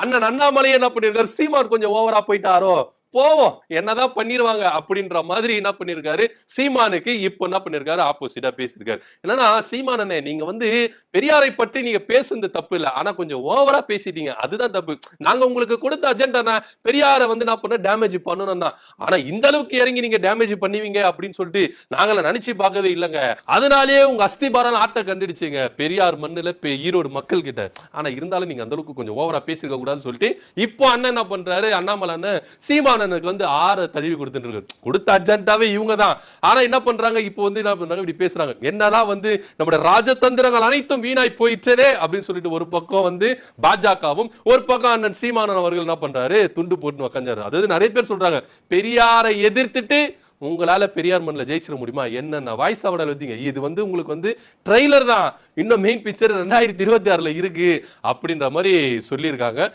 அண்ணன் அண்ணாமலை என்ன பண்ணிருக்காரு, சீமான் கொஞ்சம் ஓவரா போயிட்டாரோ, போவோம் என்னதான் பண்ணிருவாங்க அப்படின்ற மாதிரி என்ன பண்ணிருக்காரு சீமானுக்கு இப்ப என்ன பண்ணிருக்காரு ஆப்போசிட்டா பேசிருக்காரு. என்னன்னா சீமானனே நீங்க வந்து பெரியாரை பற்றி நீங்க பேசுனது தப்பு இல்ல, ஆனா கொஞ்சம் ஓவரா பேசிட்டீங்க, அதுதான் தப்பு. நாங்க உங்களுக்கு கொடுத்த அஜெண்டா பெரியாரை வந்து என்ன பண்ண டேமேஜ் பண்ணணும் தான், ஆனா இந்த அளவுக்கு இறங்கி நீங்க டேமேஜ் பண்ணுவீங்க அப்படின்னு சொல்லிட்டு நாங்கள நினைச்சு பார்க்கவே இல்லைங்க. அதனாலேயே உங்க அஸ்திபாரம் ஆட்ட கண்டுடுச்சுங்க பெரியார் மண்ணுல ஈரோடு மக்கள் கிட்ட. ஆனா இருந்தாலும் நீங்க அந்த அளவுக்கு கொஞ்சம் ஓவரா பேசிருக்க கூடாதுன்னு சொல்லிட்டு இப்போ அண்ணன் என்ன பண்றாரு, அண்ணாமலை அண்ணன் சீமானனுக்கு வந்து ஆற தழுவி கொடுத்துட்டு இருக்கு. கொடுத்த அஜெண்டாவே இவங்க தான். ஆனா என்ன பண்றாங்க இப்போ வந்து என்ன பண்றாங்க இப்படி பேசுறாங்க. என்னதான் வந்து நம்முடைய ராஜதந்திரங்கள் அனைத்தும் வீணாய் போயிட்டே அப்படின்னு சொல்லிட்டு ஒரு பக்கம் வந்து பாஜகவும், ஒரு பக்கம் அண்ணன் சீமானன் அவர்கள் என்ன பண்றாரு துண்டு போட்டு உக்காஞ்சாரு. அதாவது நிறைய பேர் சொல்றாங்க பெரியாரை எதிர்த்துட்டு உங்களால பெரியார் மண்ணில் ஜெயிச்சிட முடியுமா, என்னென்ன வாய்ஸ் அவடல் வந்தீங்க, இது வந்து உங்களுக்கு வந்து ட்ரெய்லர் தான், இன்னும் மெயின் பிக்சர் 2026 இருக்கு அப்படின்ற மாதிரி சொல்லியிருக்காங்க.